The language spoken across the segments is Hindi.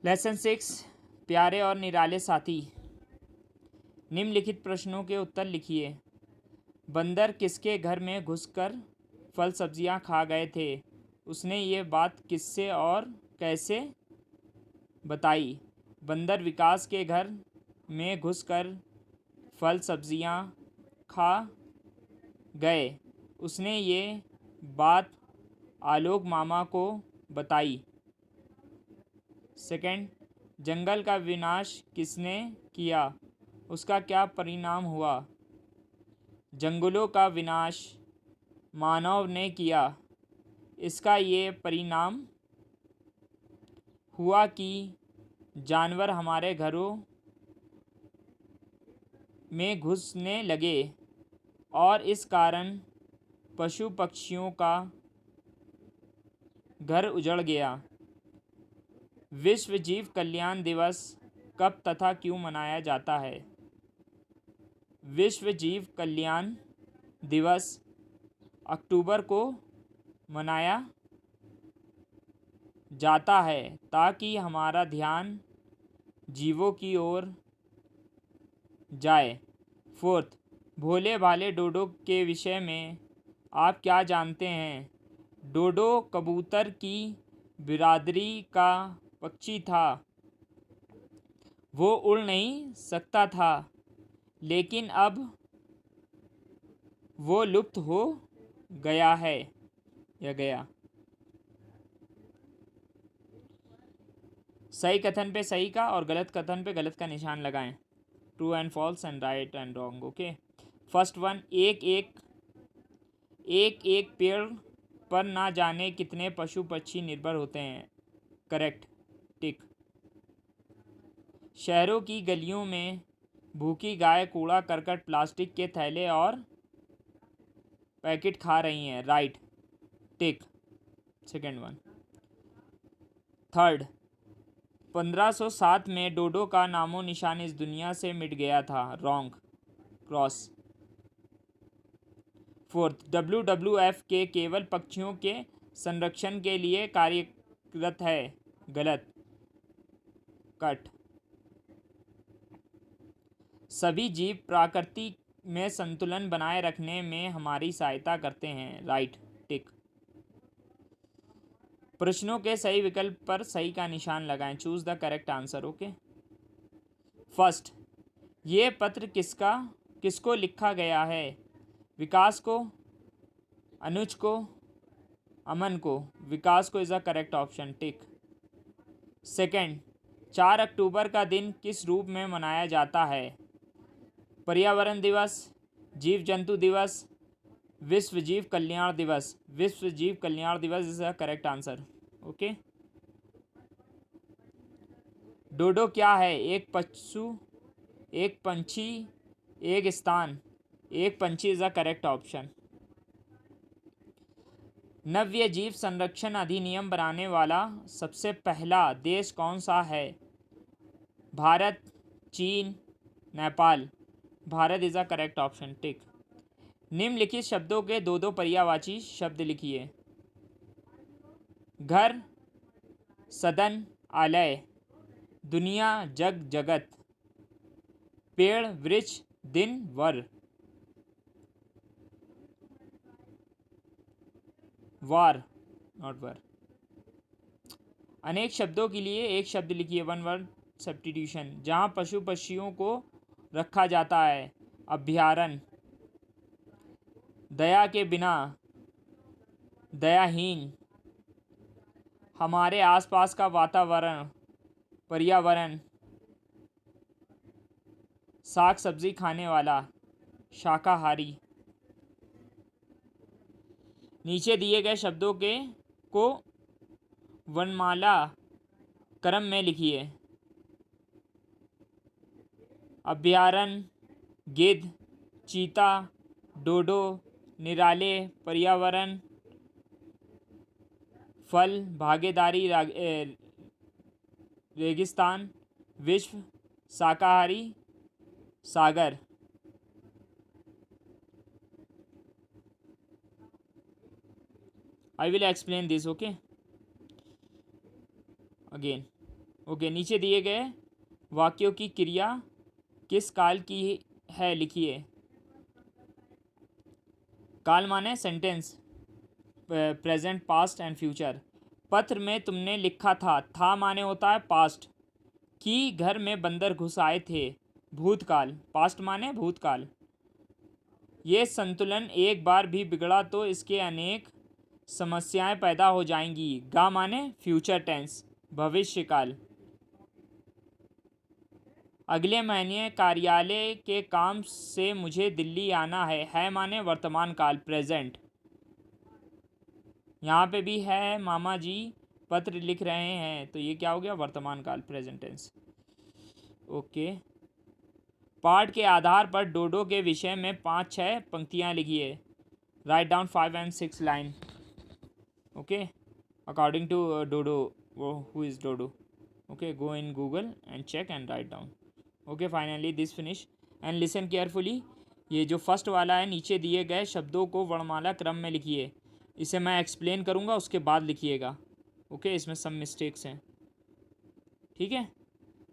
लेसन 6, प्यारे और निराले साथी। निम्नलिखित प्रश्नों के उत्तर लिखिए। बंदर किसके घर में घुसकर फल सब्जियां खा गए थे? उसने ये बात किससे और कैसे बताई? बंदर विकास के घर में घुसकर फल सब्जियां खा गए। उसने ये बात आलोक मामा को बताई। सेकंड, जंगल का विनाश किसने किया? उसका क्या परिणाम हुआ? जंगलों का विनाश मानव ने किया। इसका ये परिणाम हुआ कि जानवर हमारे घरों में घुसने लगे और इस कारण पशु पक्षियों का घर उजड़ गया। विश्व जीव कल्याण दिवस कब तथा क्यों मनाया जाता है? विश्व जीव कल्याण दिवस अक्टूबर को मनाया जाता है ताकि हमारा ध्यान जीवों की ओर जाए। फोर्थ, भोले भाले डोडो के विषय में आप क्या जानते हैं? डोडो कबूतर की बिरादरी का पक्षी था। वो उड़ नहीं सकता था, लेकिन अब वो लुप्त हो गया है या गया। सही कथन पे सही का और गलत कथन पे गलत का निशान लगाएं। True and false and right and wrong. Okay, first one, एक एक पेड़ पर ना जाने कितने पशु पक्षी निर्भर होते हैं। करेक्ट, टिक। शहरों की गलियों में भूखी गाय कूड़ा करकट प्लास्टिक के थैले और पैकेट खा रही हैं। Right, tick. Second one. Third, 1507 में डोडो का नामो निशान इस दुनिया से मिट गया था। Wrong, cross. फोर्थ, WWF के केवल पक्षियों के संरक्षण के लिए कार्यरत है। गलत, कट। सभी जीव प्रकृति में संतुलन बनाए रखने में हमारी सहायता करते हैं। राइट, टिक। प्रश्नों के सही विकल्प पर सही का निशान लगाएं। Choose the correct answer. Okay, first, ये पत्र किसको लिखा गया है? विकास को, अनुज को, अमन को? विकास को is the correct option. Tick. Second, 4 अक्टूबर का दिन किस रूप में मनाया जाता है? पर्यावरण दिवस, जीव जंतु दिवस, विश्व जीव कल्याण दिवस? विश्व जीव कल्याण दिवस is the correct answer. Okay, dodo क्या है? एक पशु, एक पंछी, एक स्थान? एक पंछी इज द करेक्ट ऑप्शन। नव्य जीव संरक्षण अधिनियम बनाने वाला सबसे पहला देश कौन सा है? भारत, चीन, Nepal? Bharat is the correct option. Tick. निम्नलिखित शब्दों के दो दो पर्यायवाची शब्द लिखिए। घर, सदन, आलय? दुनिया, जग, जगत? पेड़, वृक्ष, दिन, वर? वार, नॉट वर। अनेक शब्दों के लिए एक शब्द लिखिए। One word substitution. जहाँ पशु पक्षियों को रखा जाता है। अभयारण्य? दया के बिना, दयाहीन? हमारे आसपास का वातावरण, पर्यावरण? साग सब्जी खाने वाला, शाकाहारी? नीचे दिए गए शब्दों को वर्णमाला क्रम में लिखिए। अभयारण्य, गिद्ध, चीता, डोडो, निराले, पर्यावरण, फल, भागीदारी, रेगिस्तान, विश्व, शाकाहारी, सागर? I will explain this, okay? Again, okay, नीचे दिए गए वाक्यों की क्रिया किस काल की है लिखिए। काल माने sentence, present, past and future. पत्र में तुमने लिखा था माने होता है पास्ट, कि घर में बंदर घुस आए थे, भूतकाल, पास्ट माने भूतकाल। ये संतुलन एक बार भी बिगड़ा तो इसके अनेक समस्याएं पैदा हो जाएंगी। गा माने फ्यूचर टेंस, भविष्यकाल। अगले महीने कार्यालय के काम से मुझे दिल्ली आना है माने वर्तमान काल, प्रेजेंट। यहाँ पे भी है मामा जी पत्र लिख रहे हैं, तो ये क्या हो गया, वर्तमान काल, प्रेजेंट टेंस। ओके, पाठ के आधार पर डोडो के विषय में 5-6 पंक्तियाँ लिखिए। Write down 5 and 6 line. Okay, according to dodo, वो who is dodo. Okay, go in Google and check and write down. Okay, finally this finish and listen carefully. ये जो फर्स्ट वाला है, नीचे दिए गए शब्दों को वर्णमाला क्रम में लिखिए। इसे मैं एक्सप्लेन करूँगा, उसके बाद लिखिएगा। ओके, इसमें सब मिस्टेक्स हैं, ठीक है।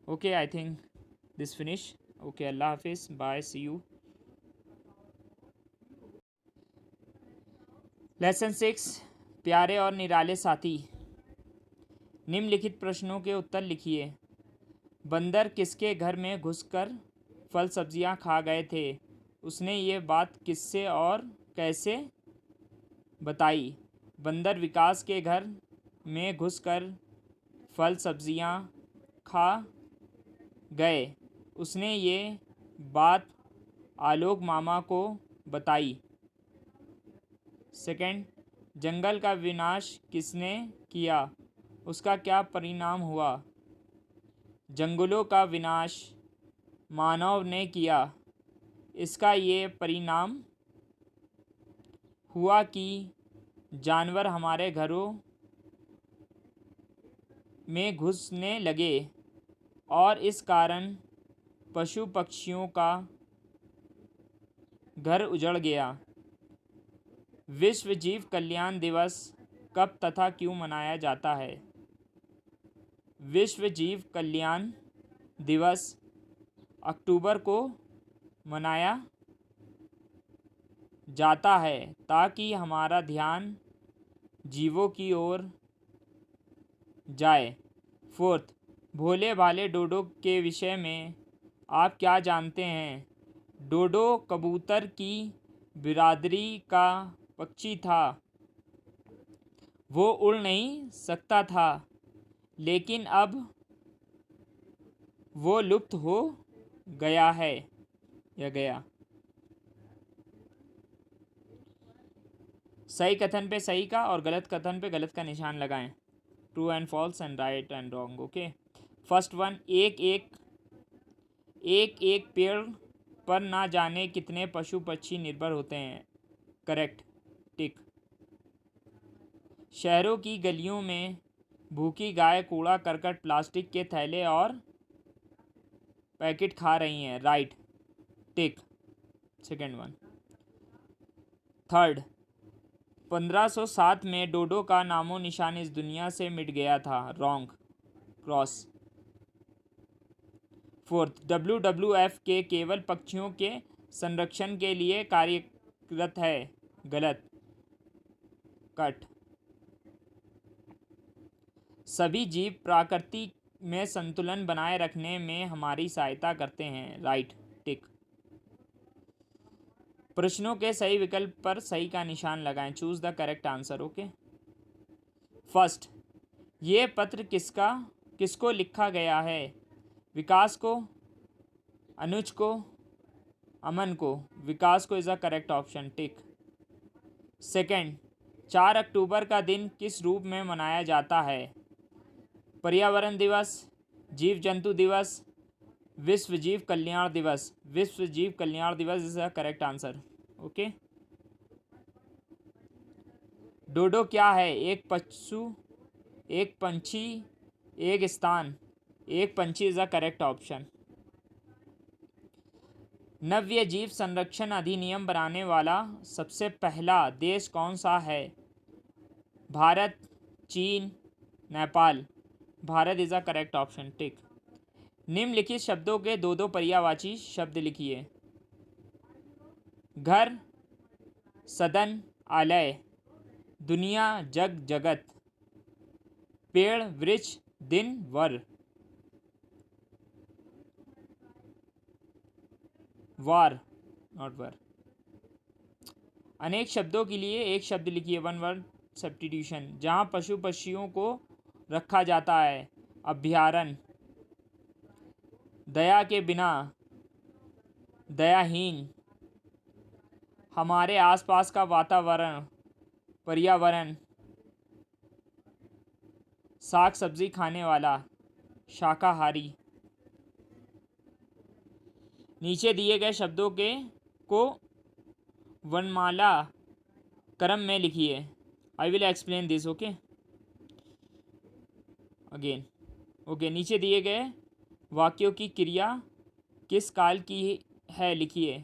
Okay, I think this finish. Okay, अल्लाह हाफिज़, बाय, सी यू। लेसन 6, प्यारे और निराले साथी। निम्नलिखित प्रश्नों के उत्तर लिखिए। बंदर किसके घर में घुसकर फल सब्जियां खा गए थे? उसने ये बात किससे और कैसे बताई? बंदर विकास के घर में घुसकर फल सब्जियां खा गए। उसने ये बात आलोक मामा को बताई। सेकंड, जंगल का विनाश किसने किया? उसका क्या परिणाम हुआ? जंगलों का विनाश मानव ने किया। इसका ये परिणाम हुआ कि जानवर हमारे घरों में घुसने लगे और इस कारण पशु पक्षियों का घर उजड़ गया। विश्व जीव कल्याण दिवस कब तथा क्यों मनाया जाता है? विश्व जीव कल्याण दिवस अक्टूबर को मनाया जाता है ताकि हमारा ध्यान जीवों की ओर जाए। फोर्थ, भोले भाले डोडो के विषय में आप क्या जानते हैं? डोडो कबूतर की बिरादरी का पक्षी था। वो उड़ नहीं सकता था, लेकिन अब वो लुप्त हो गया है या गया। सही कथन पे सही का और गलत कथन पे गलत का निशान लगाएं। True and false and right and wrong. Okay, first one, एक एक पेड़ पर ना जाने कितने पशु पक्षी निर्भर होते हैं। करेक्ट, टिक। शहरों की गलियों में भूखी गाय कूड़ा करकट, प्लास्टिक के थैले और पैकेट खा रही हैं। Right, tick. Second one. Third, 1507 में डोडो का नामो निशान इस दुनिया से मिट गया था। Wrong, cross. फोर्थ, WWF के केवल पक्षियों के संरक्षण के लिए कार्यरत है। गलत, कट। सभी जीव प्रकृति में संतुलन बनाए रखने में हमारी सहायता करते हैं। राइट, टिक। प्रश्नों के सही विकल्प पर सही का निशान लगाएं। Choose the correct answer. Okay, first, ये पत्र किसको लिखा गया है? विकास को, अनुज को, अमन को। विकास को is the correct option, tick. Second, 4 अक्टूबर का दिन किस रूप में मनाया जाता है? पर्यावरण दिवस, जीव जंतु दिवस, विश्व जीव कल्याण दिवस। विश्व जीव कल्याण दिवस is the correct answer. Okay, dodo क्या है? एक पशु, एक पंछी, एक स्थान। एक पंछी इज द करेक्ट ऑप्शन। नव्य जीव संरक्षण अधिनियम बनाने वाला सबसे पहला देश कौन सा है? भारत, चीन, Nepal. Bharat is a correct option, tick. निम्नलिखित शब्दों के दो दो पर्यायवाची शब्द लिखिए। घर, सदन, आलय, दुनिया, जग, जगत, पेड़, वृक्ष, दिन, वर, वार, नॉट वर। अनेक शब्दों के लिए एक शब्द लिखिए, वन वर्ड सब्स्टिट्यूशन। जहाँ पशु पक्षियों को रखा जाता है, अभयारण्य। दया के बिना, दयाहीन। हमारे आसपास का वातावरण, पर्यावरण। साग सब्जी खाने वाला, शाकाहारी। नीचे दिए गए शब्दों के को वर्णमाला क्रम में लिखिए। I will explain this, okay again. Okay, नीचे दिए गए वाक्यों की क्रिया किस काल की है लिखिए।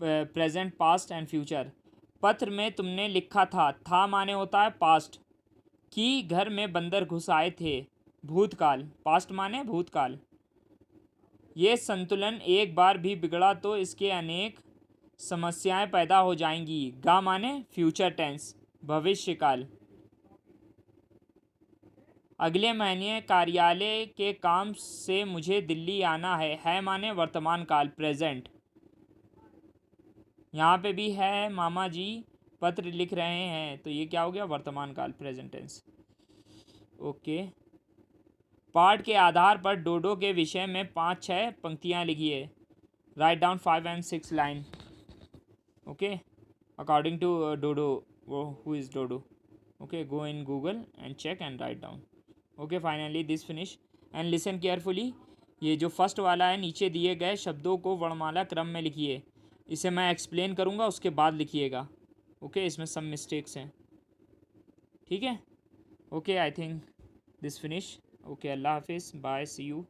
Present, past and future. पत्र में तुमने लिखा था माने होता है पास्ट। कि घर में बंदर घुस आए थे, भूतकाल। पास्ट माने भूतकाल। ये संतुलन एक बार भी बिगड़ा तो इसके अनेक समस्याएं पैदा हो जाएंगी। गा माने फ्यूचर टेंस, भविष्यकाल। अगले महीने कार्यालय के काम से मुझे दिल्ली आना है माने वर्तमान काल, प्रेजेंट। यहाँ पे भी है मामा जी पत्र लिख रहे हैं, तो ये क्या हो गया, वर्तमान काल, प्रेजेंट टेंस। ओके। पाठ के आधार पर डोडो के विषय में 5-6 पंक्तियाँ लिखिए। Write down 5 and 6 line, okay, according to dodo. वो who is dodo? Okay, go in Google and check and write down. Okay, finally this finish and listen carefully. ये जो फर्स्ट वाला है, नीचे दिए गए शब्दों को वर्णमाला क्रम में लिखिए। इसे मैं एक्सप्लेन करूँगा, उसके बाद लिखिएगा। ओके, इसमें सब मिस्टेक्स हैं, ठीक है। Okay, I think this finish. Okay, अल्लाह हाफिज़, बाय, सी यू।